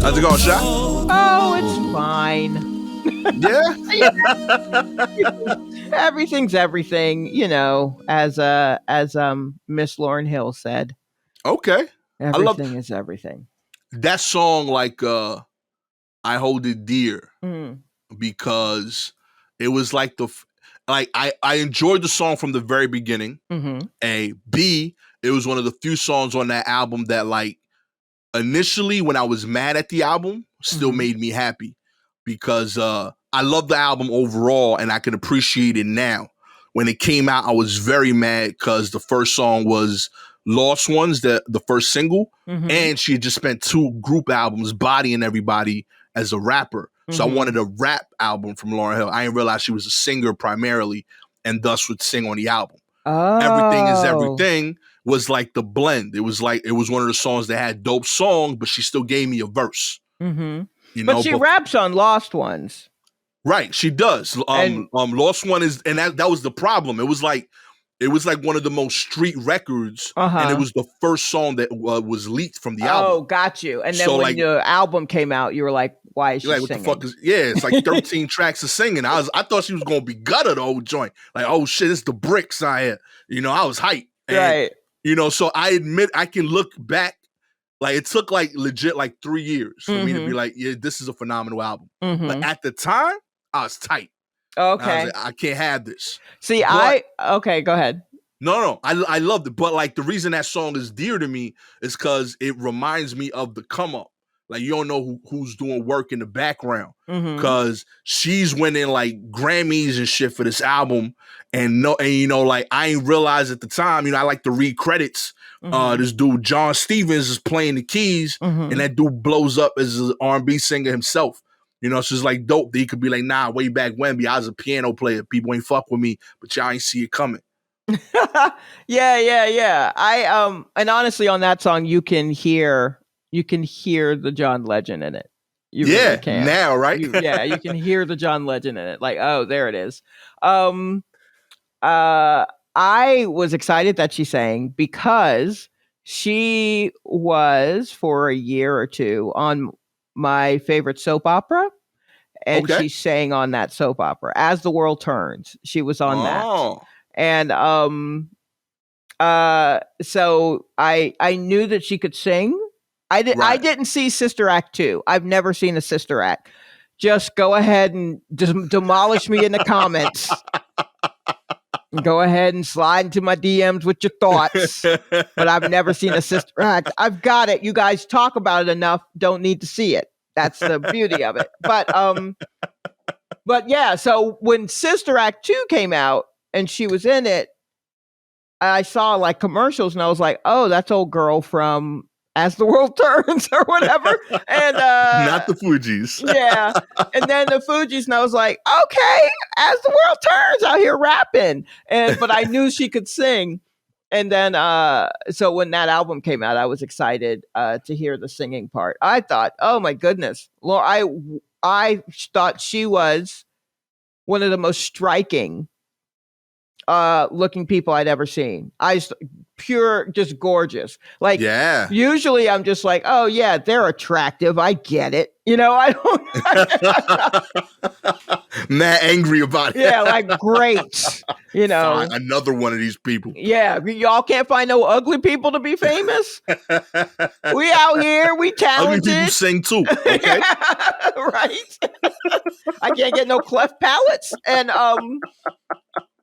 How's it going, Sha? Oh, it's fine. Yeah. Everything's everything, as Miss Lauryn Hill said. Okay. I love Everything is everything. that song. Like, I hold it dear Mm. because it was like I enjoyed the song from the very beginning. Mm-hmm. A B. It was one of the few songs on that album that, like, initially when I was mad at the album, still Mhm. made me happy because I love the album overall and I can appreciate it now. When it came out, I was very mad because the first song was Lost Ones, the first single, Mm-hmm. and she had just spent 2 group albums bodying everybody as a rapper. So I Mhm. wanted a rap album from Lauryn Hill. I didn't realize she was a singer primarily and thus would sing on the album. Oh. Everything is Everything was like the blend. It was one of the songs that had dope songs, but she still gave me a verse. Mm-hmm. But she raps on Lost Ones. Right, she does. Lost One is, and that was the problem. It was like one of the most street records, and it was the first song that was leaked from the album. Oh, got you. And then when the album came out, you were like, "Why is she singing? What the fuck is?" Yeah, it's like 13 tracks of singing. I thought she was gonna be gutted the whole joint. Like, oh shit, it's the bricks out here. I was hyped. And, right. So I admit I can look back. Like, it took like legit like 3 years for me to be like, yeah, this is a phenomenal album. Mm-hmm. But at the time, I was tight. Okay. I was like, I can't have this. See, okay, go ahead. No, I loved it. But like, the reason that song is dear to me is because it reminds me of the come up. Like, you don't know who's doing work in the background because she's winning like Grammys and shit for this album. And like, I ain't realized at the time, I like to read credits. This dude, John Stevens, is playing the keys, and that dude blows up as an R&B singer himself. So it's like dope that he could be like, nah, way back when, I was a piano player. People ain't fuck with me, but y'all ain't see it coming. Yeah. And honestly, on that song, you can hear the John Legend in it. You really can. Now, right? You can hear the John Legend in it. Like, oh, there it is. I was excited that she sang because she was for a year or two on my favorite soap opera, and she sang on that soap opera, As the World Turns. She was on that. And so I knew that she could sing. I didn't see Sister Act 2. I've never seen a Sister Act. Just go ahead and just demolish me in the comments. Go ahead and slide into my DMs with your thoughts. But I've never seen a Sister Act. I've got it. You guys talk about it enough. Don't need to see it. That's the beauty of it. But yeah, so when Sister Act 2 came out and she was in it, I saw like commercials and I was like, oh, that's old girl from As the World Turns or whatever. And not the Fugees. Yeah. And then the Fugees, and I was like, okay, As the World Turns out here rapping. But I knew she could sing. And then so when that album came out, I was excited to hear the singing part. I thought, oh my goodness. I thought she was one of the most striking looking people I'd ever seen. Pure, just gorgeous. Like, usually I'm just like, oh yeah, they're attractive. I get it. I don't. Mad angry about it. Yeah, like, great. Fine, another one of these people. Yeah, y'all can't find no ugly people to be famous. We out here, we talented. Ugly people sing too. Okay, right. I can't get no cleft palates, and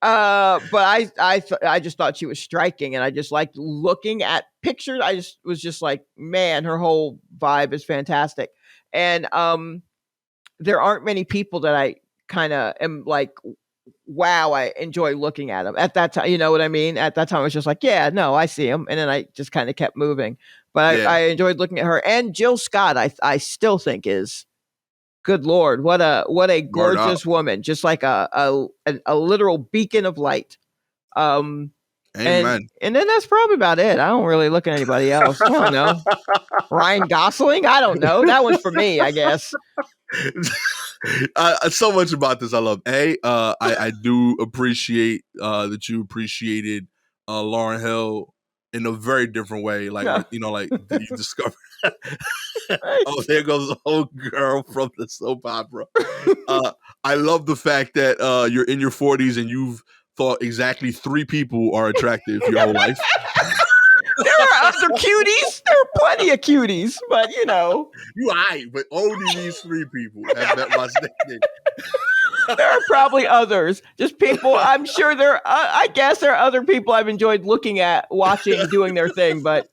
but I just thought she was striking, and I just liked looking at pictures. I just was just like, man, her whole vibe is fantastic. And there aren't many people that I kind of am like, wow, I enjoy looking at them. At that time, you know what I mean? At that time, I was just like, yeah, no, I see him. And then I just kind of kept moving. But I enjoyed looking at her. And Jill Scott, I still think is, good Lord, what a gorgeous woman. Just like a literal beacon of light. Amen. And then that's probably about it. I don't really look at anybody else. I don't know. Ryan Gosling? I don't know. That one's for me, I guess. So much about this I love. I do appreciate that you appreciated Lauryn Hill in a very different way. Like, Yeah. like that you discover. Right. Oh, there goes the old girl from the soap opera. I love the fact that you're in your 40s and you've thought exactly 3 people are attractive your whole life. There are other cuties. There are plenty of cuties, but You but only these 3 people have met my standard. there are probably others. Just people. I'm sure there. I guess there are other people I've enjoyed looking at, watching, doing their thing. But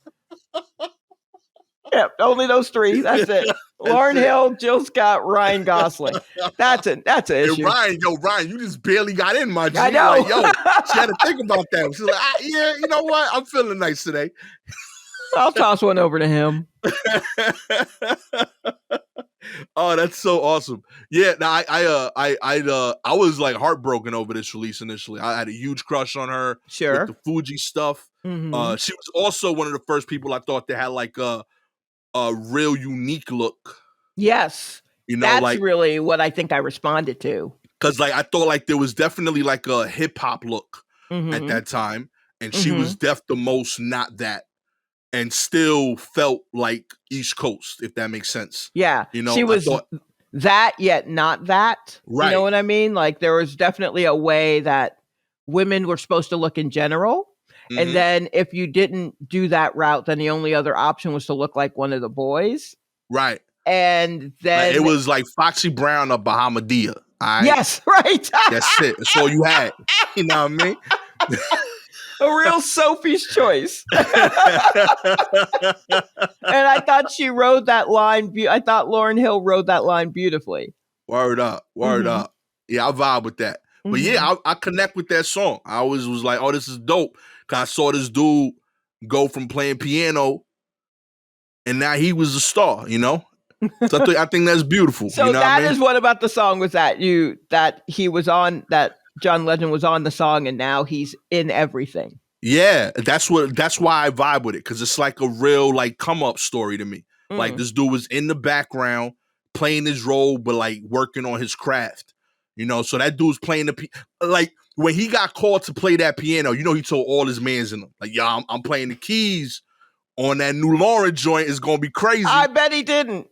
yeah, only those 3. That's it. Lauryn Hill, Jill Scott, Ryan Gosling. That's an issue. And Ryan, you just barely got in, my G. I know. Like, she had to think about that. She's like, yeah, you know what? I'm feeling nice today. I'll toss one over to him. Oh, that's so awesome. Yeah, I was like heartbroken over this release initially. I had a huge crush on her. Sure. With the Fuji stuff. Mm-hmm. She was also one of the first people I thought that had like a real unique look. Yes. That's like really what I think I responded to. Because like I thought like there was definitely like a hip hop look at that time. And she was the most not that. And still felt like East Coast, if that makes sense. Yeah. She was that yet not that. Right. You know what I mean? Like there was definitely a way that women were supposed to look in general. Mm-hmm. And then if you didn't do that route, then the only other option was to look like one of the boys. Right. And then it was like Foxy Brown or Bahamadia. Right? Yes, right. That's it. That's all you had. You know what I mean? A real Sophie's choice. And I thought she rode that line. I thought Lauryn Hill rode that line beautifully. Word up. Yeah, I vibe with that. But yeah, I connect with that song. I always was like, oh, this is dope. Because I saw this dude go from playing piano and now he was a star, So I think that's beautiful. So that is what about the song was that he was on, that John Legend was on the song and now he's in everything. Yeah, that's why I vibe with it, because it's like a real like come up story to me. Like this dude was in the background playing his role, but like working on his craft. So that dude's playing like when he got called to play that piano, he told all his mans in him, like, yeah, I'm playing the keys on that new Lauren joint. It's gonna be crazy. I bet he didn't.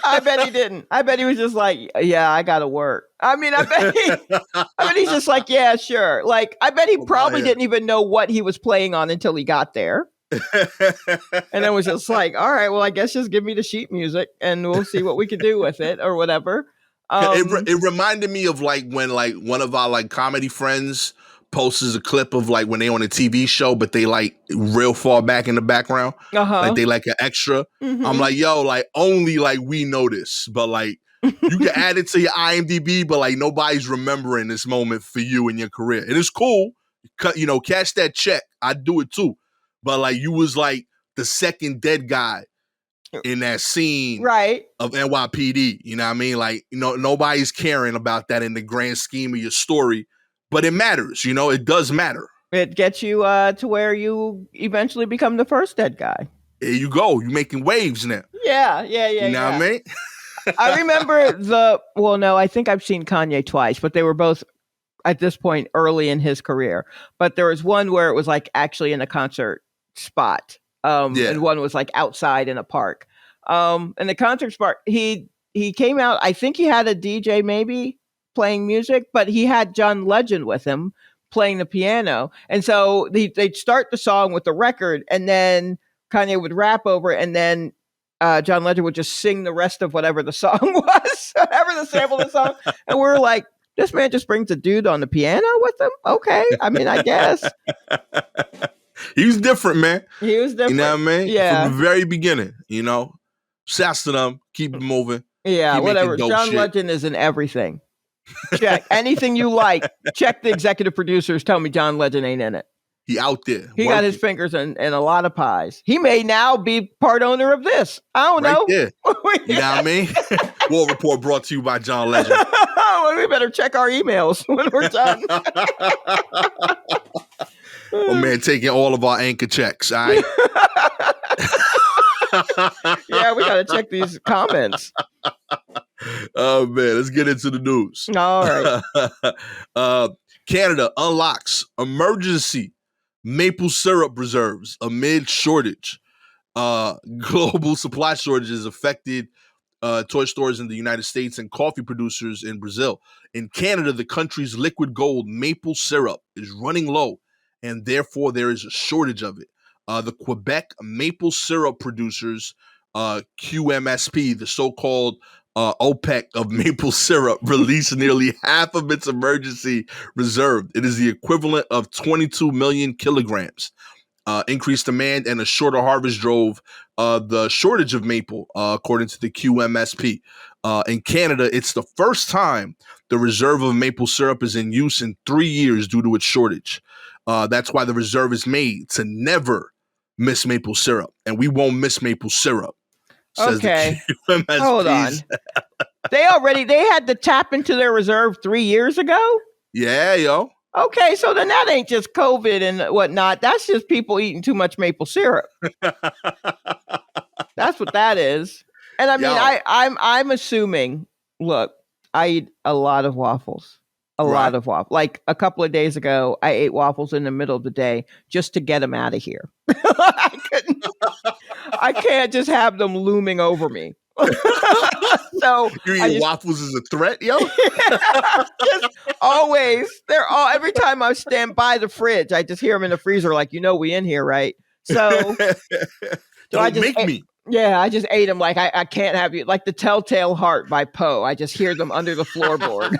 I bet he didn't. I bet he was just like, yeah, I gotta work. I mean, I bet he's just like, yeah, sure. Like, I bet he probably didn't even know what he was playing on until he got there. And then was just like, all right, well, I guess just give me the sheet music and we'll see what we can do with it or whatever. It reminded me of like when like one of our like comedy friends posts a clip of like when they on a TV show, but they like real far back in the background. Like they like an extra. I'm like, yo, like only like we know this, but like you can add it to your IMDb, but like nobody's remembering this moment for you in your career. And it's cool. Cash that check. I do it too. But like you was like the second dead guy in that scene of NYPD. You know what I mean? Like, nobody's caring about that in the grand scheme of your story. But it matters, it does matter. It gets you to where you eventually become the first dead guy. There you go. You're making waves now. Yeah. You know what I mean? I remember I think I've seen Kanye twice, but they were both at this point early in his career. But there was one where it was like actually in a concert spot. And one was like outside in a park. And the concert spot, he came out, I think he had a DJ maybe playing music, but he had John Legend with him playing the piano. And so they'd start the song with the record and then Kanye would rap over it and then John Legend would just sing the rest of whatever the song was, whatever the sample of the song. And we're like, this man just brings a dude on the piano with him? Okay. I mean, I guess. He was different, man. He was different. You know what I mean? Yeah. From the very beginning, Shouts to them. Keep it moving. Yeah, whatever. John Legend is in everything. Check. Anything you like, check the executive producers. Tell me John Legend ain't in it. He out there. He got his fingers in a lot of pies. He may now be part owner of this. I don't know. There. You know what I mean? War Report brought to you by John Legend. Well, we better check our emails when we're done. My man taking all of our anchor checks, all right? Yeah, we got to check these comments. Oh, man, let's get into the news. All right. Canada unlocks emergency maple syrup reserves amid shortage. Global supply shortages affected toy stores in the United States and coffee producers in Brazil. In Canada, the country's liquid gold maple syrup is running low, and therefore there is a shortage of it. The Quebec maple syrup producers, QMSP, the so-called OPEC of maple syrup, released nearly half of its emergency reserve. It is the equivalent of 22 million kilograms. Increased demand and a shorter harvest drove the shortage of maple, according to the QMSP. In Canada, it's the first time the reserve of maple syrup is in use in 3 years due to its shortage. That's why the reserve is made to never miss maple syrup, and we won't miss maple syrup, says Okay. the QMSP. Hold on. They had to tap into their reserve 3 years ago? Yeah, yo. Okay, so then that ain't just COVID and whatnot. That's just people eating too much maple syrup. That's what that is. And I mean, I'm assuming. Look, I eat a lot of waffles. Lot of waffles. Like a couple of days ago, I ate waffles in the middle of the day just to get them out of here. I can't just have them looming over me. So you eat waffles as a threat, yo? Just always. Every time I stand by the fridge, I just hear them in the freezer, like, we in here, right? So don't make me. Yeah, I just ate them like I can't have you. Like the Telltale Heart by Poe. I just hear them under the floorboard.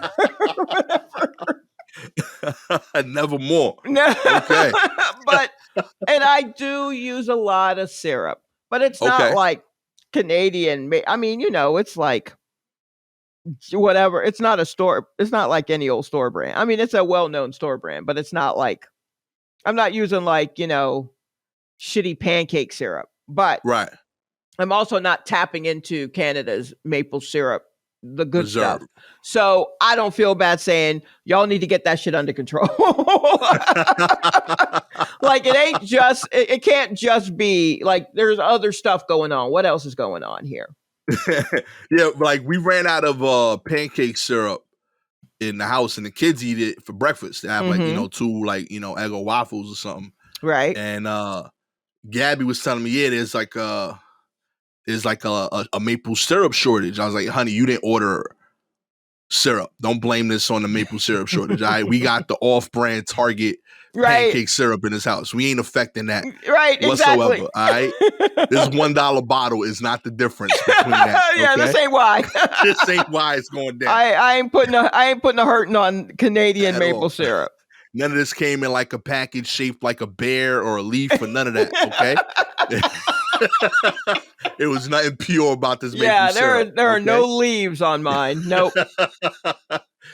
Nevermore. No. Okay. And I do use a lot of syrup, but it's not like Canadian. I mean, it's like whatever. It's not a store. It's not like any old store brand. I mean, it's a well-known store brand, but it's not like, I'm not using like, shitty pancake syrup, but I'm also not tapping into Canada's maple syrup, the good stuff. So I don't feel bad saying y'all need to get that shit under control. Like it can't just be like there's other stuff going on. What else is going on here? Yeah, like we ran out of pancake syrup in the house, and the kids eat it for breakfast. They have like 2 like Eggo waffles or something, right? And Gabby was telling me, yeah, there's like a maple syrup shortage. I was like, honey, you didn't order syrup. Don't blame this on the maple syrup shortage. All right, we got the off-brand Target pancake syrup in this house. We ain't affecting that whatsoever. Exactly. All right, this $1 bottle is not the difference between that. Yeah, this ain't why. This ain't why it's going down. I ain't putting a hurting on Canadian maple syrup. None of this came in like a package shaped like a bear or a leaf or none of that. Okay. It was nothing pure about this maple syrup. Yeah, there are no leaves on mine. Nope.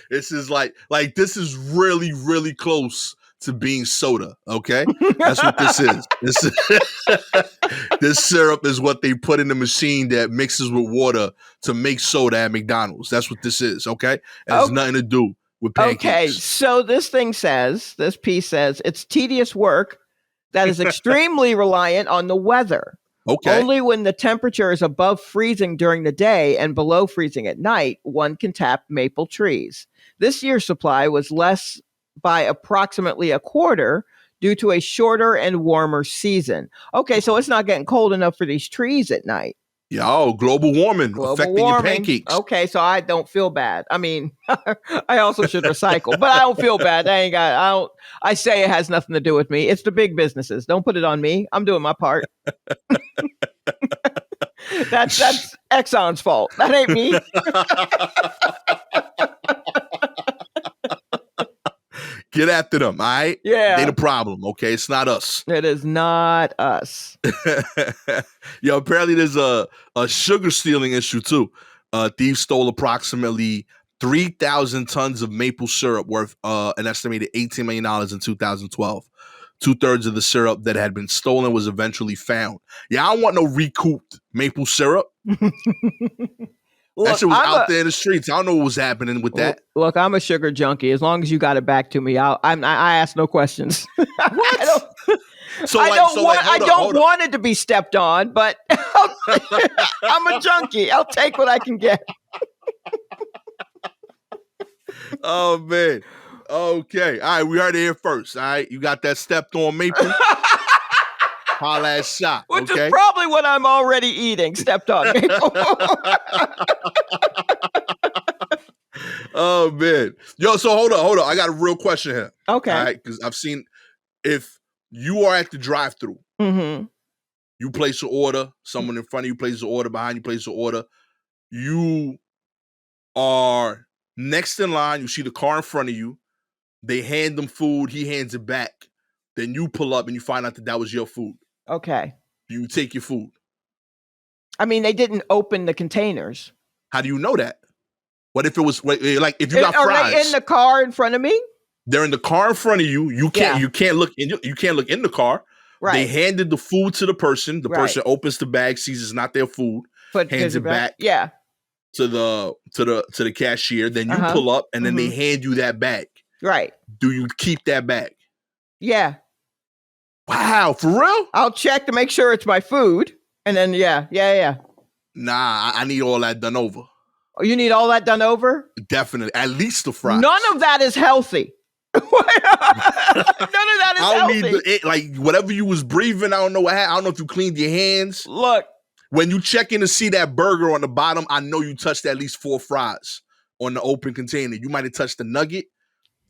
This is like this is really, really close to being soda. Okay, that's what this is. This syrup is what they put in the machine that mixes with water to make soda at McDonald's. That's what this is. Okay, it has nothing to do with pancakes. Okay, so this piece says it's tedious work that is extremely reliant on the weather. Okay. Only when the temperature is above freezing during the day and below freezing at night, one can tap maple trees. This year's supply was less by approximately a quarter due to a shorter and warmer season. Okay, so it's not getting cold enough for these trees at night. Yo, global warming affecting your pancakes. Okay, so I don't feel bad. I mean, I also should recycle, but I don't feel bad. I say it has nothing to do with me. It's the big businesses. Don't put it on me. I'm doing my part. That's Exxon's fault. That ain't me. Get after them, all right? Yeah. They the problem, okay? It's not us. It is not us. Yo, apparently there's a sugar stealing issue, too. Thieves stole approximately 3,000 tons of maple syrup worth an estimated $18 million in 2012. 2/3 of the syrup that had been stolen was eventually found. Yeah, I don't want no recouped maple syrup. Look, that shit was out there in the streets. I don't know what was happening with that. Look, I'm a sugar junkie. As long as you got it back to me, I ask no questions. What? I don't want it to be stepped on, but I'm a junkie. I'll take what I can get. Oh man. Okay. All right. We heard it here first. All right. You got that stepped on maple? Holla at shot. Which okay? is probably what I'm already eating, stepped on maple. Oh, man. Yo, so hold on. I got a real question here. Okay. All right. Because I've seen if you are at the drive-thru, you place an order, someone in front of you places an order, behind you places an order, you are next in line, you see the car in front of you, they hand them food, he hands it back, then you pull up and you find out that was your food. Okay. You take your food. I mean, they didn't open the containers. How do you know that? What if it was like if you got fries? Are they in the car in front of me? They're in the car in front of you. You can't look in the car. Right. They handed the food to the person. The person opens the bag, sees it's not their food, hands it back. Yeah. To the cashier. Then you pull up and then they hand you that bag. Right. Do you keep that bag? Yeah. Wow, for real? I'll check to make sure it's my food. And then yeah. Nah, I need all that done over. Oh, you need all that done over? Definitely. At least the fries. None of that is healthy. None of that is healthy. Need like whatever you was breathing. I don't know what happened. I don't know if you cleaned your hands. Look, when you check in to see that burger on the bottom, I know you touched at least 4 fries on the open container. You might have touched the nugget.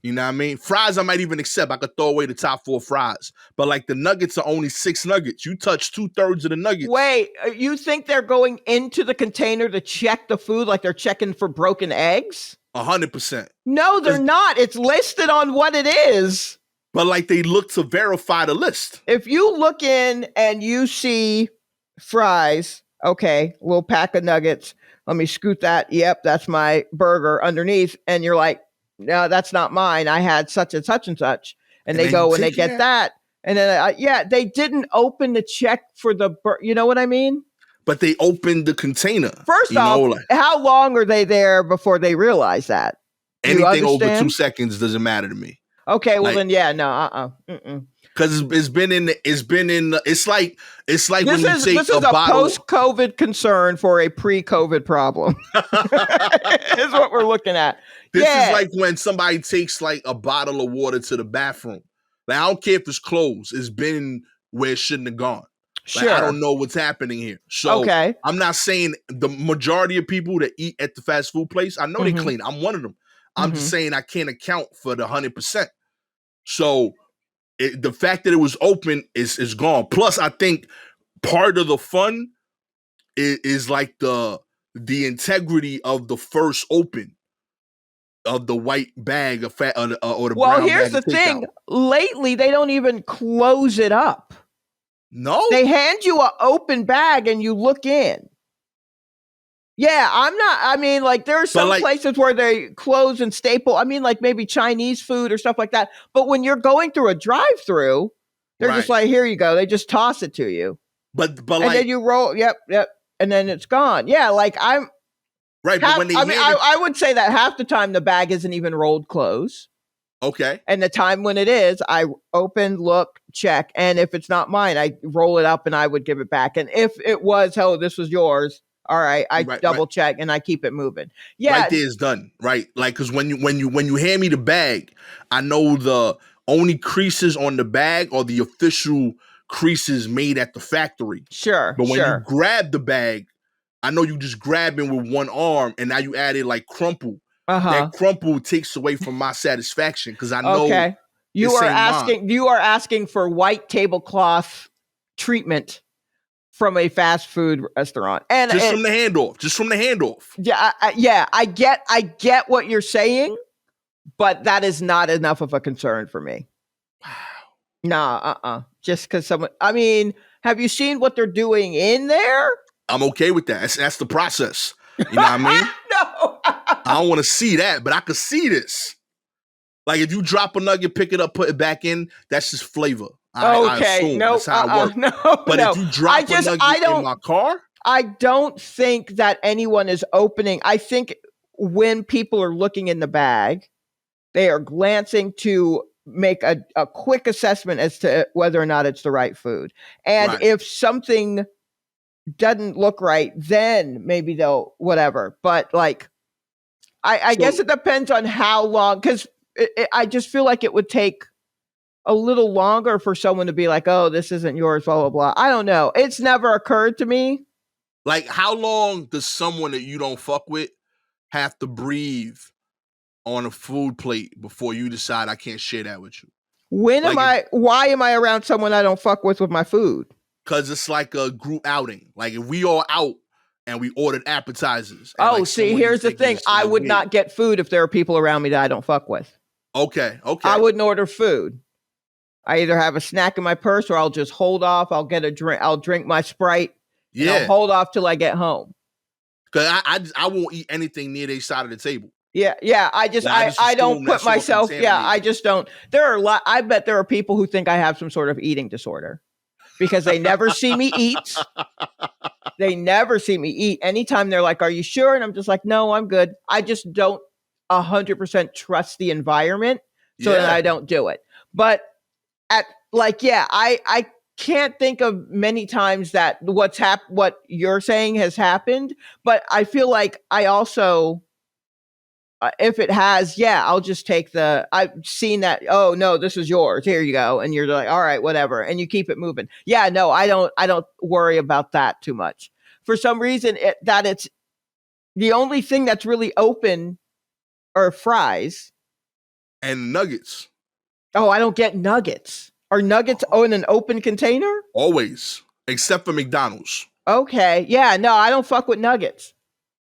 You know what I mean? Fries, I might even accept. I could throw away the top 4 fries. But like the nuggets are only 6 nuggets. You touch 2/3 of the nuggets. Wait, you think they're going into the container to check the food like they're checking for broken eggs? 100%. No, they're not. It's listed on what it is. But like they look to verify the list. If you look in and you see fries, okay, little pack of nuggets. Let me scoot that. Yep, that's my burger underneath. And you're like, no, that's not mine. I had such and such and such. And they go and they get that. And then, they didn't open the check for the, you know what I mean? But they opened the container. First off, how long are they there before they realize that? Anything over 2 seconds doesn't matter to me. Okay, well then, Because it's like this when you take this is a post-COVID concern for a pre-COVID problem. Is what we're looking at. This is like when somebody takes like a bottle of water to the bathroom. Like I don't care if it's closed. It's been where it shouldn't have gone. Like, I don't know what's happening here. So I'm not saying the majority of people that eat at the fast food place, I know they clean. I'm one of them. I'm just saying I can't account for the 100%. So the fact that it was open is gone. Plus, I think part of the fun is like the integrity of the first open of the white bag of fat or the brown bag. Well, here's the thing. Lately, they don't even close it up. No, they hand you an open bag and you look in. Yeah, I mean, like there are some places where they close and staple. I mean, like maybe Chinese food or stuff like that. But when you're going through a drive-through, they're just like, here you go. They just toss it to you. But and then you roll, yep, and then it's gone. Yeah, like I'm right. But when I would say that half the time the bag isn't even rolled close. Okay. And the time when it is, I open, look, check, and if it's not mine, I roll it up and I would give it back. And if it was, this was yours. All right, I double check and I keep it moving. Yeah, right there is done. Right, like because when you hand me the bag, I know the only creases on the bag are the official creases made at the factory. Sure, but when you grab the bag, I know you just grabbing with one arm, and now you added like crumple. That crumple takes away from my satisfaction because I know. Okay, you are asking for white tablecloth treatment from a fast food restaurant, and from the handoff. Yeah, I get what you're saying, but that is not enough of a concern for me. Wow. Nah, just because someone. I mean, have you seen what they're doing in there? I'm okay with that. That's the process. You know what I mean? No, I don't want to see that, but I could see this. Like if you drop a nugget, pick it up, put it back in. That's just flavor. I assume that's how it works. No, but if you drop a nugget in my car, I don't think that anyone is opening. I think when people are looking in the bag, they are glancing to make a quick assessment as to whether or not it's the right food. And if something doesn't look right, then maybe they'll whatever. But like, I guess it depends on how long, because I just feel like it would take a little longer for someone to be like, oh, this isn't yours, blah, blah, blah. I don't know. It's never occurred to me. Like, how long does someone that you don't fuck with have to breathe on a food plate before you decide I can't share that with you? Why am I around someone I don't fuck with my food? Because it's like a group outing. Like, if we all out and we ordered appetizers. Oh, like see, here's the thing. I would not get food if there are people around me that I don't fuck with. Okay. I wouldn't order food. I either have a snack in my purse or I'll just hold off. I'll get a drink. I'll drink my Sprite. Yeah. And I'll hold off till I get home. Because I won't eat anything near their side of the table. Yeah. I don't put myself. Yeah, I just don't. There are I bet there are people who think I have some sort of eating disorder because they never see me eat. They never see me eat. Anytime they're like, "Are you sure?" And I'm just like, "No, I'm good." I just don't 100% trust the environment, so that I don't do it. But I can't think of many times that what you're saying has happened, but I feel like I also, if it has, I'll just take I've seen that, oh no, this is yours, here you go. And you're like, all right, whatever. And you keep it moving. Yeah, no, I don't worry about that too much. For some reason it's the only thing that's really open are fries. And nuggets. Oh, I don't get nuggets. Are nuggets in an open container? Always. Except for McDonald's. Okay. Yeah, no, I don't fuck with nuggets.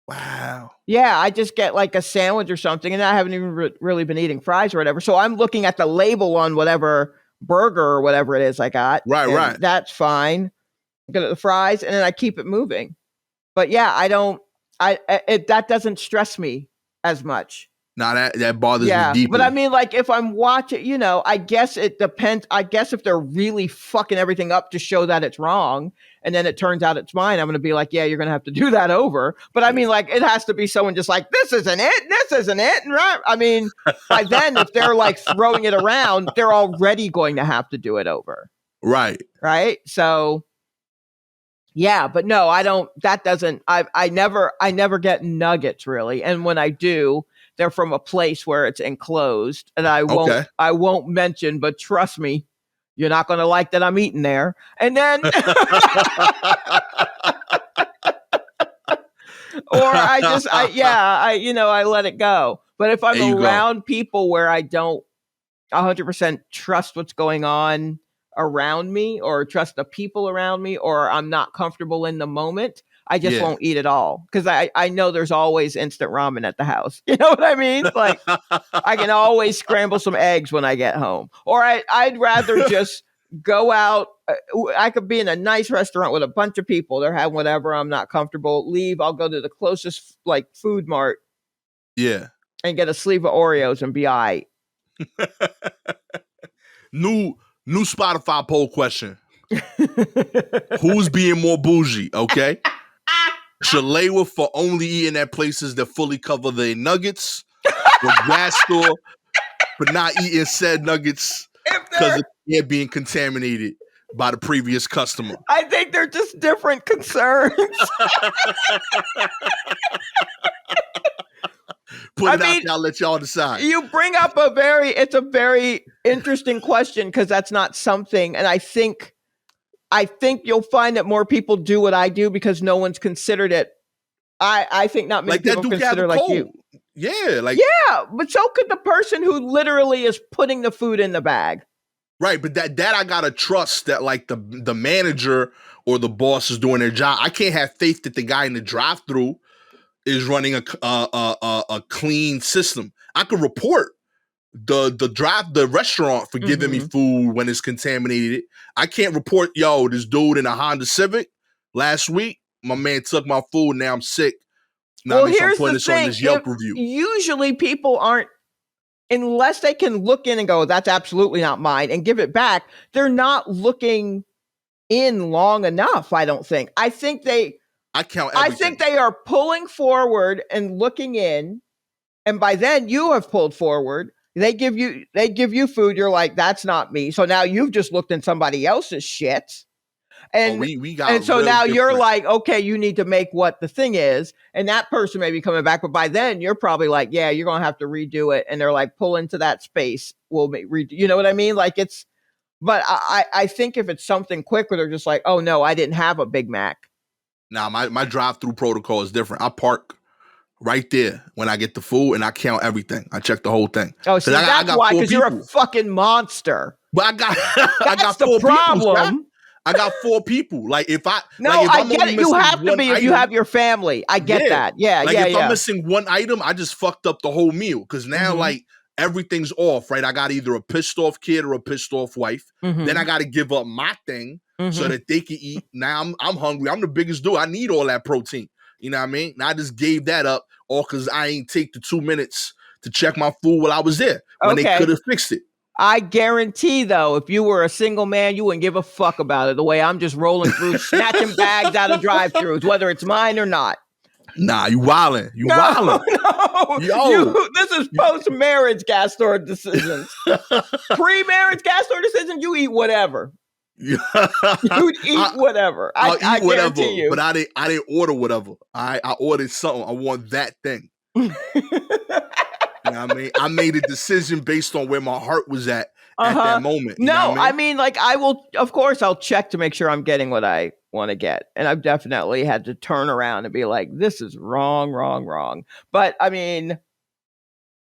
Wow. Yeah, I just get like a sandwich or something, and I haven't even really been eating fries or whatever. So I'm looking at the label on whatever burger or whatever it is I got. Right. That's fine. I get the fries, and then I keep it moving. But yeah, that doesn't stress me as much. Nah, that bothers me deeply. But I mean, like, if I'm watching, I guess it depends. I guess if they're really fucking everything up to show that it's wrong, and then it turns out it's mine, I'm going to be like, yeah, you're going to have to do that over. But I mean, like, it has to be someone just like, this isn't it. Right? I mean, by then, if they're like throwing it around, they're already going to have to do it over. Right. So, yeah, but no, I don't. That doesn't. I never get nuggets really, and when I do, they're from a place where it's enclosed, and I won't mention, but trust me, you're not going to like that I'm eating there. And then, or I let it go. But if I'm around people where I don't 100% trust what's going on around me, or trust the people around me, or I'm not comfortable in the moment, I just won't eat at all, because I know there's always instant ramen at the house. You know what I mean? Like, I can always scramble some eggs when I get home. Or I'd rather just go out. I could be in a nice restaurant with a bunch of people. They're having whatever. I'm not comfortable. Leave. I'll go to the closest like food mart. Yeah. And get a sleeve of Oreos and be all right. New Spotify poll question. Who's being more bougie? Okay. Shalewa for only eating at places that fully cover their nuggets, or Gastor for not eating said nuggets because they're being contaminated by the previous customer. I think they're just different concerns. Put it out there, I'll let y'all decide. You bring up it's a very interesting question, because that's not something, and I think you'll find that more people do what I do because no one's considered it. I think not many people consider like you. Yeah, but so could the person who literally is putting the food in the bag. Right, but that I gotta trust that like the manager or the boss is doing their job. I can't have faith that the guy in the drive-thru is running a clean system. I could report the restaurant for giving me food when it's contaminated. I can't report, this dude in a Honda Civic last week, my man took my food, now I'm sick. Now here's I'm putting the thing. on this Yelp review. Usually people aren't, unless they can look in and go, that's absolutely not mine, and give it back, they're not looking in long enough, I don't think. I think they are pulling forward and looking in, and by then you have pulled forward. They give you food. You're like, that's not me. So now you've just looked in somebody else's shit. And we got and so real now you're different. like, okay, you need to make what the thing is, and that person may be coming back, but by then you're probably like, yeah, you're gonna have to redo it, and they're like, pull into that space, we'll redo. You know what I mean? Like it's. But I think if it's something quick where they're just like, oh no, I didn't have a Big Mac. Nah, my drive-through protocol is different. I park right there when I get the food, and I count everything. I check the whole thing. Oh, see, that's why, because you're a fucking monster. But I got that's the problem. I got 4 people. Like if I I get it. You have to be if you have your family. I get that. Yeah, like if I'm missing one item, I just fucked up the whole meal because now like everything's off. Right, I got either a pissed off kid or a pissed off wife. Then I got to give up my thing so that they can eat. Now I'm hungry. I'm the biggest dude. I need all that protein. You know what I mean? And I just gave that up all because I ain't take the 2 minutes to check my food while I was there when they could have fixed it. I guarantee, though, if you were a single man, you wouldn't give a fuck about it. The way I'm just rolling through, snatching bags out of drive-thrus, whether it's mine or not. Nah, you wildin'. You wildin'. No, yo, this is post-marriage Gastor decisions. Pre-marriage Gastor decisions, you eat whatever. You'd eat whatever. I'll eat whatever, you. but I didn't order whatever. I ordered something. I want that thing. You know what I mean? I made a decision based on where my heart was at that moment. No, I mean, like I will, of course, I'll check to make sure I'm getting what I want to get. And I've definitely had to turn around and be like, this is wrong. But I mean,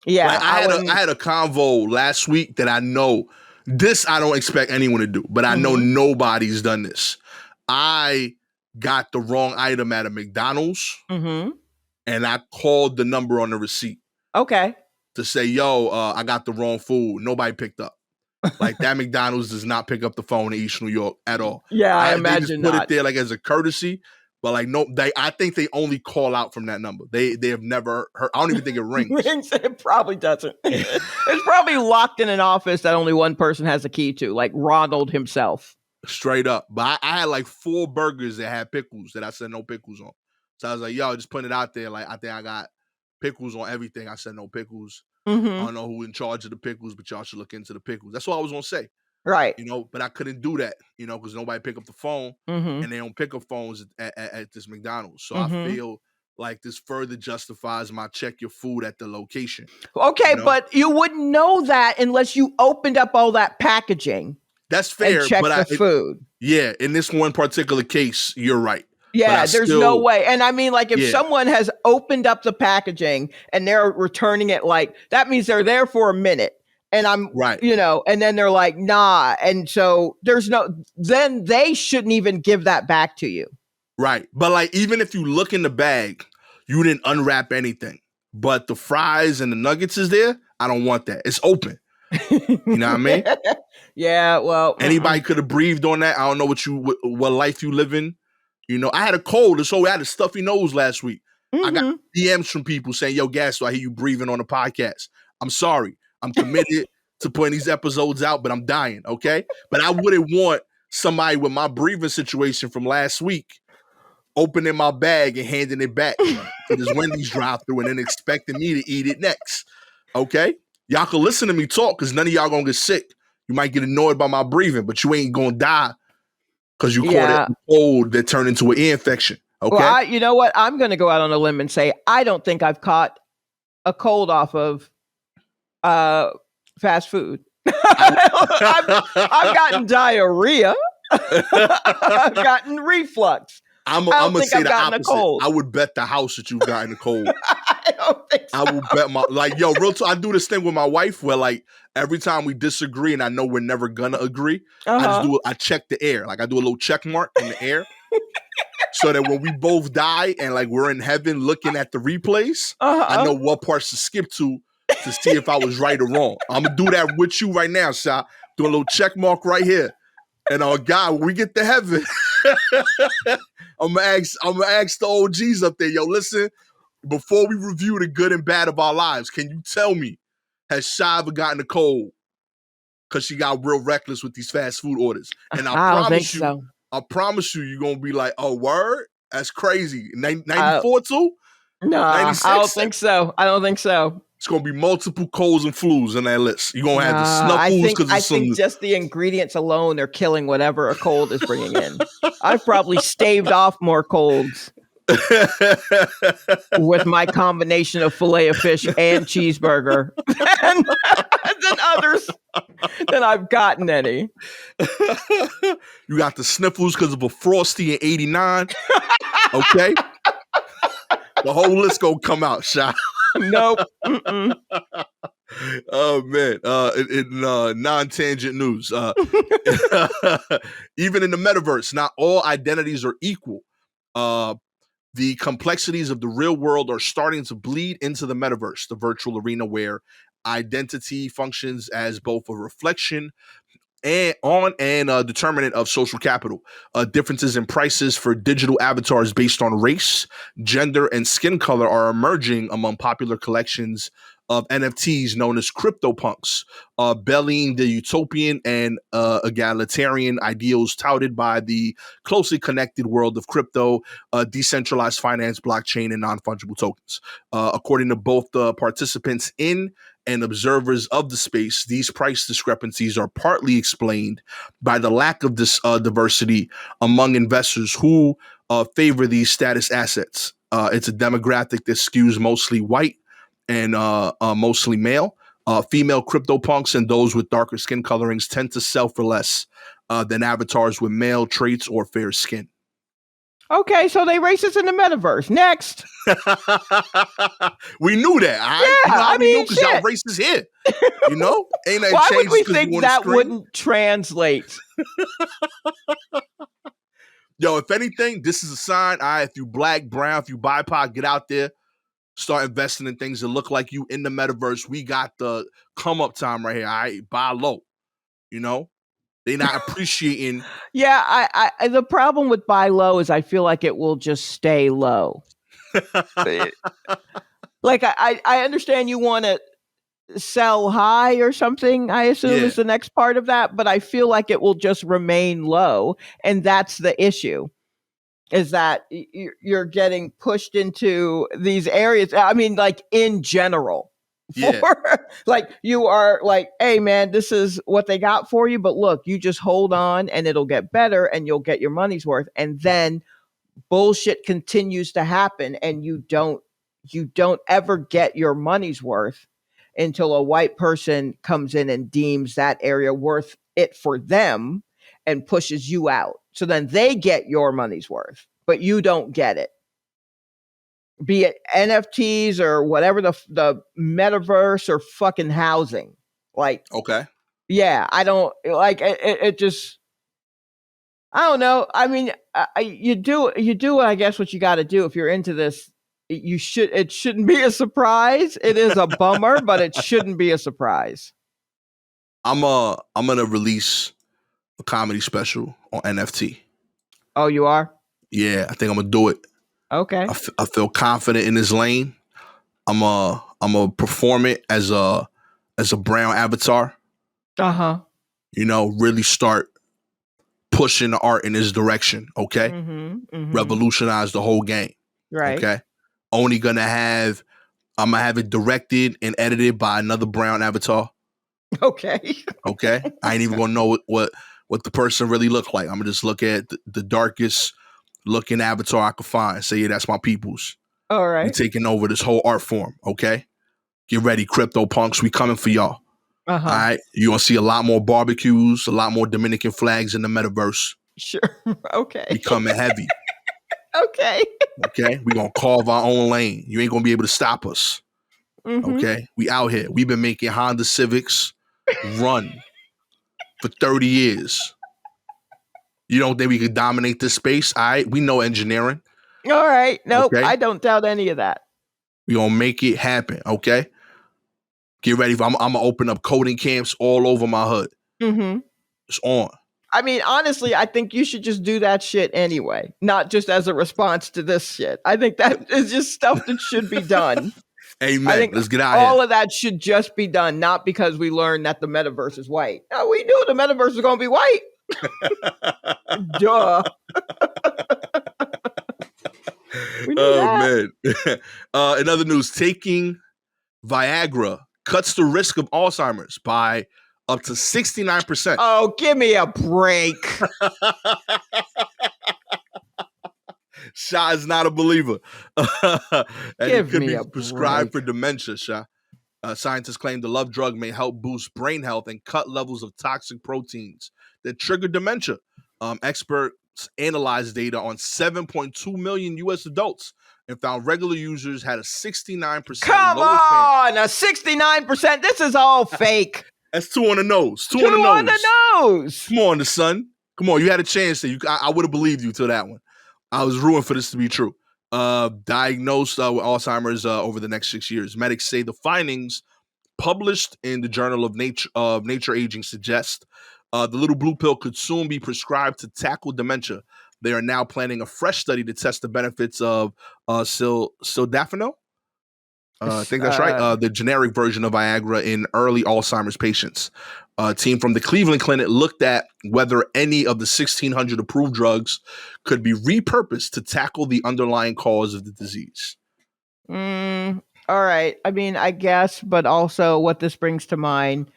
yeah. Like, I had a convo last week that I know this I don't expect anyone to do, but I know nobody's done this. I got the wrong item at a McDonald's and I called the number on the receipt. Okay. To say, yo, I got the wrong food. Nobody picked up. Like that McDonald's does not pick up the phone in East New York at all. Yeah, I imagine they just put it there like as a courtesy, but like no, I think they only call out from that number. They have never heard. I don't even think it rings. It probably doesn't. It's probably locked in an office that only one person has a key to, like Ronald himself. Straight up. But I had like 4 burgers that had pickles that I said no pickles on. So I was like, yo, just putting it out there. Like I think I got pickles on everything. I said no pickles. I don't know who in charge of the pickles, but y'all should look into the pickles. That's all I was gonna say. Right. You know, but I couldn't do that, you know, because nobody pick up the phone and they don't pick up phones at this McDonald's. So I feel like this further justifies my check your food at the location. Okay, you know? But you wouldn't know that unless you opened up all that packaging. That's fair. And checked the food. Yeah, in this one particular case, you're right. Yeah, there's no way. And I mean, like, if someone has opened up the packaging and they're returning it, like, that means they're there for a minute. And I'm, you know, and then they're like, nah. And so then they shouldn't even give that back to you. Right. But like, even if you look in the bag, you didn't unwrap anything. But the fries and the nuggets is there. I don't want that. It's open. You know what I mean? Yeah, well. Anybody could have breathed on that. I don't know what life you live in. You know, I had a cold, so I had a stuffy nose last week. I got DMs from people saying, yo, Gastor, I hear you breathing on the podcast. I'm sorry. I'm committed to putting these episodes out, but I'm dying, okay? But I wouldn't want somebody with my breathing situation from last week opening my bag and handing it back to this Wendy's drive-thru and then expecting me to eat it next, okay? Y'all can listen to me talk because none of y'all gonna get sick. You might get annoyed by my breathing, but you ain't gonna die because you caught it cold that turned into an ear infection. Okay. Well, you know what? I'm going to go out on a limb and say I don't think I've caught a cold off of fast food. I've gotten diarrhea. I've gotten reflux. I'm gonna say the opposite. I would bet the house that you've gotten a cold. I don't think so. I will bet real talk, I do this thing with my wife where like every time we disagree and I know we're never gonna agree, I check the air. Like I do a little check mark in the air. So that when we both die and like we're in heaven looking at the replays, I know what parts to skip to see if I was right or wrong. I'm gonna do that with you right now, Sha. Do a little check mark right here. And God, when we get to heaven, I'm gonna ask the OGs up there, yo, listen, before we review the good and bad of our lives, can you tell me, has Sha ever gotten a cold? Because she got real reckless with these fast food orders. And I promise you, you're gonna be like, oh, word? That's crazy. 94 too? No, 96? I don't think so. It's gonna be multiple colds and flus in that list. You're gonna have the snuffles because I think just the ingredients alone are killing whatever a cold is bringing in. I've probably staved off more colds with my combination of fillet of fish and cheeseburger than others than I've gotten any. You got the sniffles because of a Frosty in '89. Okay, the whole list gonna come out, Sha. Nope. Mm-mm. Oh man! In non-tangent news, even in the metaverse, not all identities are equal. The complexities of the real world are starting to bleed into the metaverse, the virtual arena where identity functions as both a reflection and determinant of social capital. Differences in prices for digital avatars based on race, gender, and skin color are emerging among popular collections of NFTs known as CryptoPunks, bellying the utopian and egalitarian ideals touted by the closely connected world of crypto, decentralized finance, blockchain, and non-fungible tokens. According to both the participants in and observers of the space, these price discrepancies are partly explained by the lack of this diversity among investors who favor these status assets. It's a demographic that skews mostly white and mostly male. Female CryptoPunks and those with darker skin colorings tend to sell for less than avatars with male traits or fair skin. Okay, so they racist in the metaverse. Next. We knew that. All right? Yeah, you know I mean, because y'all racist here. You know? Ain't that why would we changed 'cause you think wanna that scream? wouldn't translate? Yo, if anything, this is a sign. All right, if you black, brown, if you BIPOC, get out there, start investing in things that look like you in the metaverse. We got the come up time right here. All right, buy low. You know? They not appreciating. Yeah, I the problem with buy low is I feel like it will just stay low. Like I understand you want to sell high or something, I assume is the next part of that, but I feel like it will just remain low, and that's the issue. Is that you're getting pushed into these areas. I mean, like in general. Like you are like, hey man, this is what they got for you, but look, you just hold on and it'll get better and you'll get your money's worth. And then bullshit continues to happen and you don't ever get your money's worth until a white person comes in and deems that area worth it for them and pushes you out. So then they get your money's worth, but you don't get it. Be it NFTs or whatever the metaverse or fucking housing. Like, okay. Yeah, I don't like it just, I don't know. I mean, you do, I guess, what you got to do if you're into this. It shouldn't be a surprise. It is a bummer, but it shouldn't be a surprise. I'm gonna release a comedy special on NFT. Oh, you are? Yeah, I think I'm gonna do it. Okay. I feel confident in this lane. I'm a perform it as a brown avatar. You know, really start pushing the art in this direction. Okay, revolutionize the whole game. Right. Okay, I'm gonna have it directed and edited by another brown avatar. Okay. Okay, I ain't even gonna know what the person really look like. I'm gonna just look at the darkest looking avatar I could find. Say, yeah, that's my people's. All right. We taking over this whole art form. Okay, get ready, CryptoPunks. We coming for y'all. All right, you're gonna see a lot more barbecues, a lot more Dominican flags in the metaverse. Sure. Okay. We coming heavy. Okay. Okay, we gonna carve our own lane. You ain't gonna be able to stop us. Okay, we out here. We've been making Honda Civics run for 30 years. You don't think we could dominate this space? All right, we know engineering. All right. Nope, okay? I don't doubt any of that. We gonna make it happen. Okay, get ready. I'm gonna open up coding camps all over my hood. It's on. I mean, honestly, I think you should just do that shit anyway, not just as a response to this shit. I think that is just stuff that should be done. Amen. I think let's get out of here. All of that should just be done, not because we learned that the metaverse is white. No, we knew the metaverse was going to be white. Duh. Oh, man. In other news, taking Viagra cuts the risk of Alzheimer's by up to 69%. Oh, give me a break. Sha is not a believer. And Give it could me be a prescribed for break. dementia, Sha. Scientists claim the love drug may help boost brain health and cut levels of toxic proteins that trigger dementia. Experts analyzed data on 7.2 million U.S. adults and found regular users had a 69% Come lower chance. on, a 69%. This is all fake. That's two on the nose. Two Two on the on nose. the nose. Come on, the son. Come on, you had a chance there. I would have believed you till that one. I was rooting for this to be true. Diagnosed with Alzheimer's over the next 6 years. Medics say the findings published in the Journal of Nature Aging suggest the little blue pill could soon be prescribed to tackle dementia. They are now planning a fresh study to test the benefits of sildenafil. I think that's right. The generic version of Viagra in early Alzheimer's patients. A team from the Cleveland Clinic looked at whether any of the 1,600 approved drugs could be repurposed to tackle the underlying cause of the disease. All right. I mean, I guess, but also what this brings to mind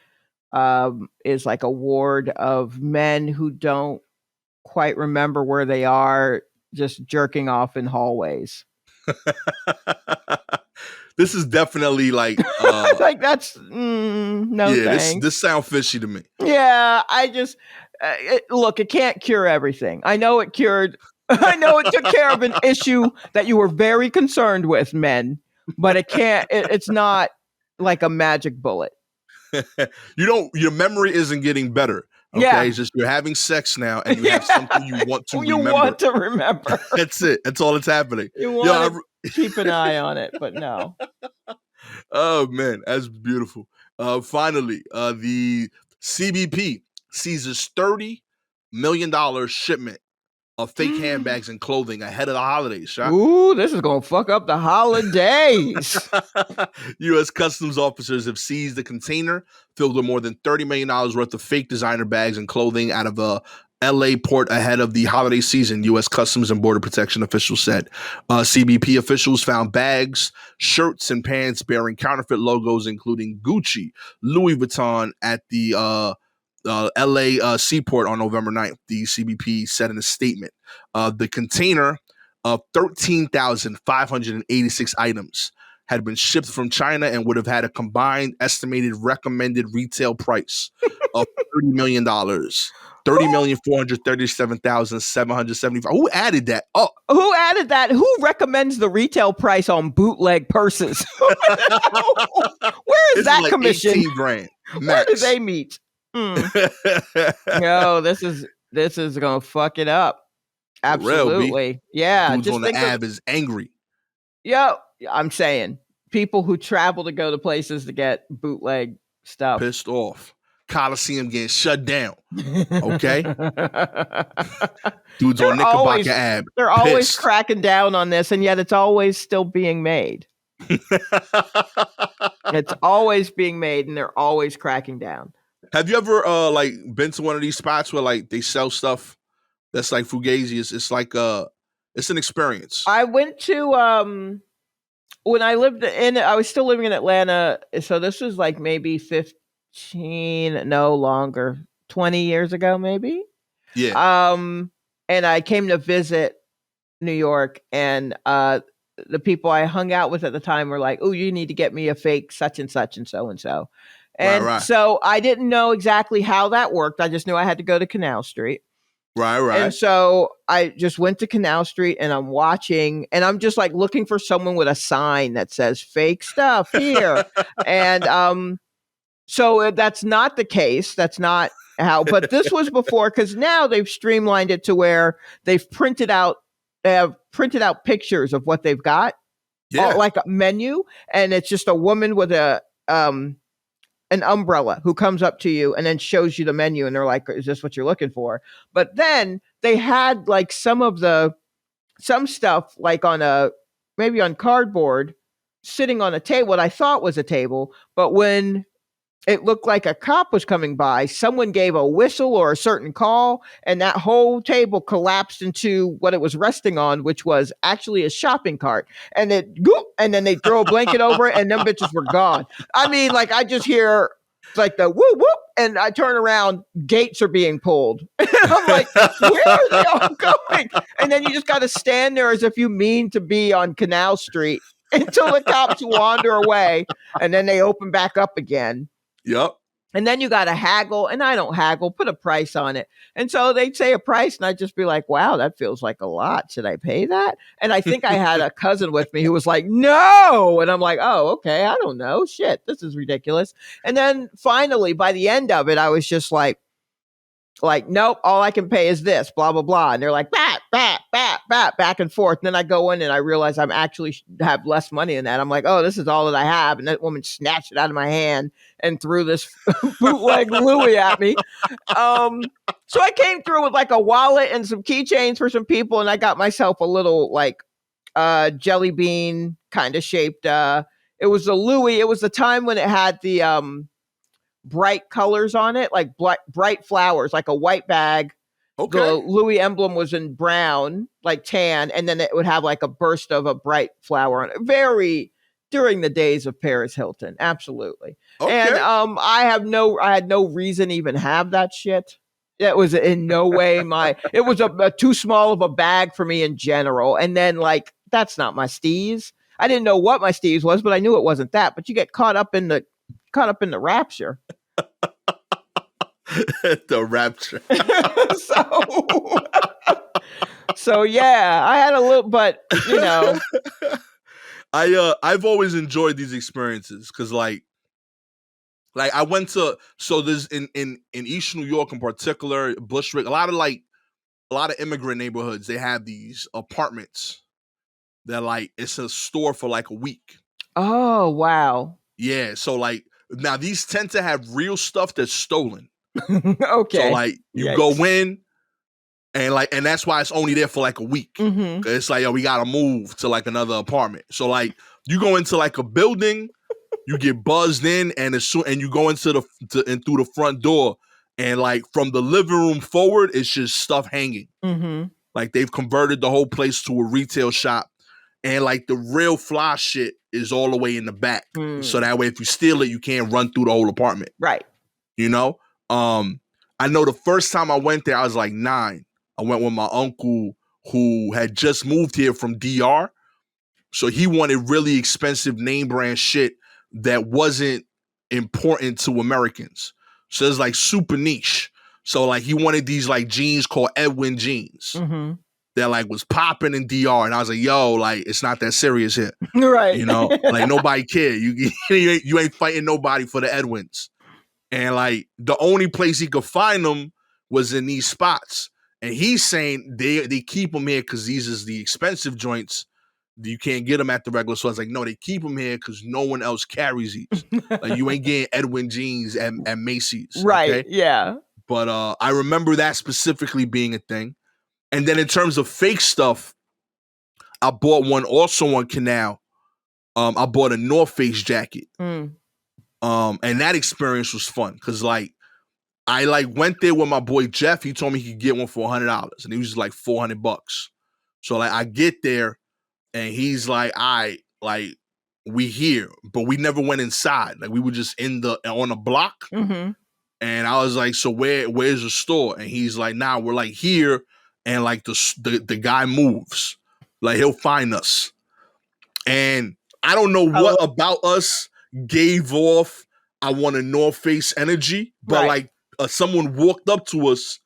is like a ward of men who don't quite remember where they are, just jerking off in hallways. This is definitely like like that's no thanks. This sound fishy to me. Yeah, I just look, it can't cure everything. I know it cured. I know it took care of an issue that you were very concerned with, men, but it can't. It's not like a magic bullet. Your memory isn't getting better. Okay, Yeah. It's just you're having sex now, and you have something you want to remember. You want to remember. That's it. That's all that's happening. You want to keep an eye on it, but no. Oh man, that's beautiful. Finally, the CBP seizes $30 million shipment of fake handbags and clothing ahead of the holidays. Shot. Ooh, this is gonna fuck up the holidays. U.S. Customs officers have seized a container filled with more than $30 million worth of fake designer bags and clothing out of a L.A. port ahead of the holiday season, U.S. Customs and Border Protection officials said. CBP officials found bags, shirts, and pants bearing counterfeit logos, including Gucci, Louis Vuitton, at the L.A. seaport on November 9th, the CBP said in a statement. The container of 13,586 items had been shipped from China and would have had a combined estimated recommended retail price of $30 million. $30,437,775. Who added that? Oh, who added that? Who recommends the retail price on bootleg purses? Where is that like commission? 18 grand. Where do they meet? No, this is gonna fuck it up. Absolutely. Yeah. Dudes on the ab is angry. Yeah, I'm saying people who travel to go to places to get bootleg stuff. Pissed off. Coliseum getting shut down. Okay. Dudes on Knickerbocker ab. They're always cracking down on this, and yet it's always still being made. It's always being made, and they're always cracking down. Have you ever like been to one of these spots where like they sell stuff that's like fugazi? It's like it's an experience. I went to when I lived I was still living in Atlanta, so this was like maybe 15, no longer, 20 years ago, maybe. Yeah. And I came to visit New York, and the people I hung out with at the time were like, "Oh, you need to get me a fake such and such and so and so." And so I didn't know exactly how that worked. I just knew I had to go to Canal Street. Right. And so I just went to Canal Street, and I'm watching, and I'm just like looking for someone with a sign that says fake stuff here. And so that's not the case. That's not how, but this was before, because now they've streamlined it to where they have printed out pictures of what they've got, like a menu, and it's just a woman with an umbrella who comes up to you and then shows you the menu, and they're like, "Is this what you're looking for?" But then they had like some stuff like maybe on cardboard sitting on a table, what I thought was a table, but when it looked like a cop was coming by. Someone gave a whistle or a certain call, and that whole table collapsed into what it was resting on, which was actually a shopping cart. And and then they throw a blanket over it, and them bitches were gone. I mean, like I just hear like the whoop whoop, and I turn around, gates are being pulled. And I'm like, where are they all going? And then you just got to stand there as if you mean to be on Canal Street until the cops wander away, and then they open back up again. Yep. And then you got to haggle, and I don't haggle, put a price on it. And so they'd say a price, and I'd just be like, wow, that feels like a lot. Should I pay that? And I think I had a cousin with me who was like, no. And I'm like, oh, okay, I don't know. Shit, this is ridiculous. And then finally, by the end of it, I was just like, nope, all I can pay is this, blah, blah, blah. And they're like, back and forth. And then I go in and I realize I'm actually have less money than that. I'm like, oh, this is all that I have. And that woman snatched it out of my hand and threw this bootleg Louis at me. So I came through with like a wallet and some keychains for some people. And I got myself a little like jelly bean kind of shaped. It was a Louis. It was the time when it had the bright colors on it, like bright flowers, like a white bag. Okay. The Louis emblem was in brown, like tan, and then it would have like a burst of a bright flower on it. Very during the days of Paris Hilton, absolutely. Okay. And I had no reason to even have that shit. That was in no way it was a too small of a bag for me in general. And then like that's not my steez. I didn't know what my steez was, but I knew it wasn't that. But you get caught up in the rapture. The rapture. so yeah, I had a little, but you know, I've always enjoyed these experiences because like I went to there's in East New York in particular, Bushwick, a lot of immigrant neighborhoods. They have these apartments that like it's a store for like a week. Oh wow. Yeah, so like now these tend to have real stuff that's stolen. Okay. So like you go in and that's why it's only there for like a week. Mm-hmm. It's like, yo, we gotta move to like another apartment. So like you go into like a building, you get buzzed in, and you go into and through the front door, and like from the living room forward, it's just stuff hanging. Mm-hmm. Like they've converted the whole place to a retail shop, and like the real fly shit is all the way in the back. So that way, if you steal it, you can't run through the whole apartment. Right. You know. I know the first time I went there, I was like 9. I went with my uncle who had just moved here from DR. So he wanted really expensive name brand shit that wasn't important to Americans. So it's like super niche. So like he wanted these like jeans called Edwin jeans. Mm-hmm. That like was popping in DR. And I was like, yo, like it's not that serious here. Right. You know, like nobody care. You ain't fighting nobody for the Edwins. And like the only place he could find them was in these spots. And he's saying they keep them here because these is the expensive joints. You can't get them at the regular store. It's like, no, they keep them here because no one else carries these. Like you ain't getting Edwin jeans at Macy's. Right. Okay? Yeah. But I remember that specifically being a thing. And then in terms of fake stuff, I bought one also on Canal. I bought a North Face jacket. And that experience was fun because like I like went there with my boy Jeff. He told me he could get one for $100, and he was just like $400. So like I get there, and he's like, "All right, like we here," but we never went inside. Like we were just on the block, and I was like, "So where's the store?" And he's like, "Nah, we're like here, and like the guy moves, like he'll find us." And I don't know what about us gave off I want a North Face energy, but like someone walked up to us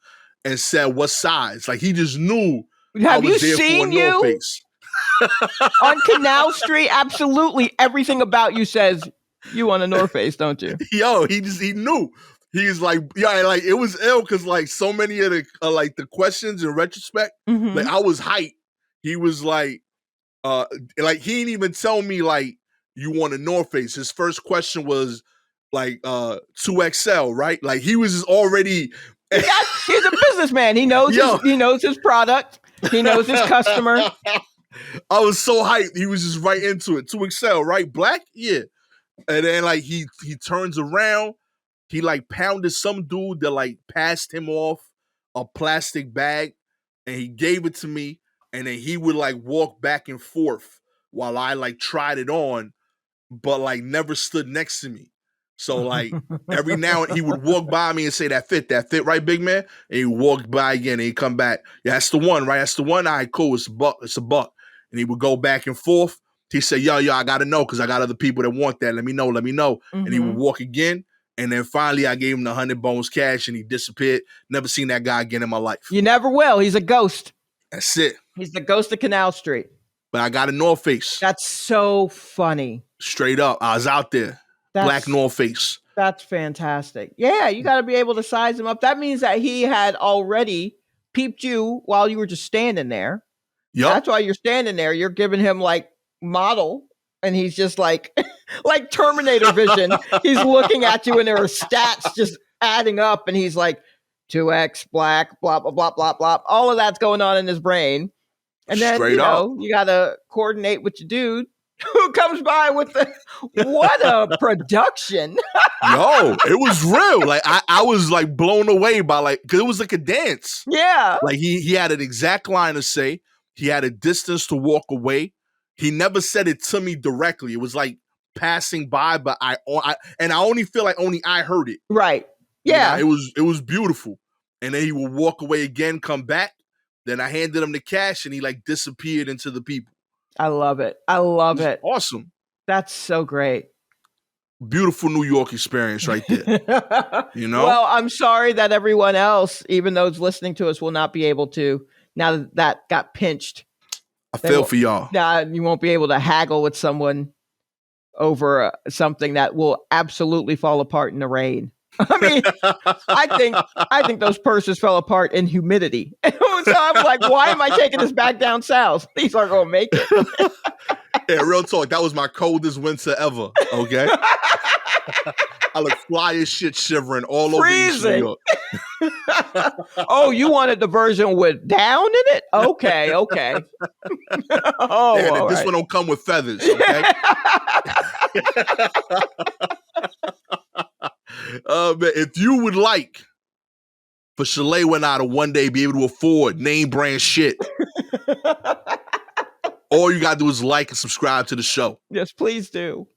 and said, "What size?" Like he just knew. Have you seen you North Face. on Canal Street? Absolutely, everything about you says you want a North Face, don't you? Yo, he knew. He's like, yeah, like it was ill because like so many of the like the questions in retrospect, like I was hyped. He was like he didn't even tell me like you want a North Face. His first question was like 2XL, right? Like he was already he's a businessman. He knows his product. He knows his customer. I was so hyped. He was just right into it. 2XL, right? Black? Yeah. And then like he turns around. he like pounded some dude that like passed him off a plastic bag, and he gave it to me, and then he would like walk back and forth while I like tried it on, but like never stood next to me. So like every now and he would walk by me and say, that fit right, big man? And he walked by again and he'd come back. Yeah, that's the one, right? That's the one. All right, cool. It's a buck. And he would go back and forth. He said, yo, I gotta know because I got other people that want that. Let me know. And he would walk again. And then finally I gave him the 100 bones cash and he disappeared. Never seen that guy again in my life. You never will. He's a ghost. That's it. He's the ghost of Canal Street. But I got a North Face. That's so funny. Straight up. I was out there. Black North Face. That's fantastic. Yeah, you got to be able to size him up. That means that he had already peeped you while you were just standing there. Yep. That's why you're standing there. You're giving him like model, and he's just like Terminator vision. He's looking at you, and there are stats just adding up, and he's like 2x black, blah blah blah blah blah. All of that's going on in his brain, and then you got to coordinate with your dude who comes by with what a production. Yo, it was real. Like I was like blown away by like, because it was like a dance. Yeah. Like he had an exact line to say. He had a distance to walk away. He never said it to me directly. It was like passing by, but I only feel like only I heard it. Right. Yeah. You know, it was beautiful. And then he would walk away again, come back. Then I handed him the cash and he like disappeared into the people. I love it. I love it. Awesome. That's so great. Beautiful New York experience right there. You know? Well, I'm sorry that everyone else, even those listening to us, will not be able to, now that got pinched. I feel for y'all. Now you won't be able to haggle with someone over something that will absolutely fall apart in the rain. I mean, I think those purses fell apart in humidity. So I'm like, why am I taking this back down south? These aren't going to make it. Yeah, real talk. That was my coldest winter ever. Okay. I look fly as shit, shivering all over East New York. Oh, you wanted the version with down in it? Okay. Oh, yeah, this one don't come with feathers. Okay. But if you would like for Shalewa and I to one day be able to afford name brand shit, all you gotta do is like and subscribe to the show. Yes, please do.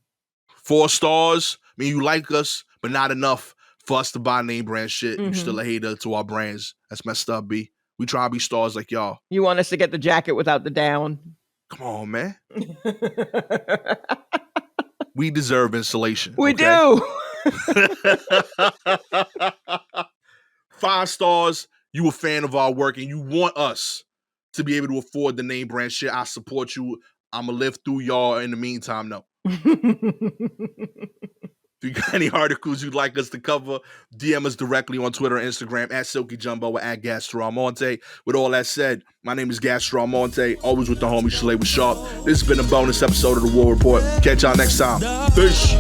4 stars. I mean, you like us, but not enough for us to buy name brand shit. Mm-hmm. You still a hater to our brands. That's messed up, B. We try to be stars like y'all. You want us to get the jacket without the down? Come on, man. We deserve insulation. We do. 5 stars. You a fan of our work and you want us to be able to afford the name brand shit. I support you. I'm going to live through y'all in the meantime, no. If you got any articles you'd like us to cover, DM us directly on Twitter and Instagram at Silky Jumbo or at Gastor Almonte. With all that said, my name is Gastor Almonte, always with the homie Shalewa Sharpe. This has been a bonus episode of The War Report. Catch y'all next time. Peace.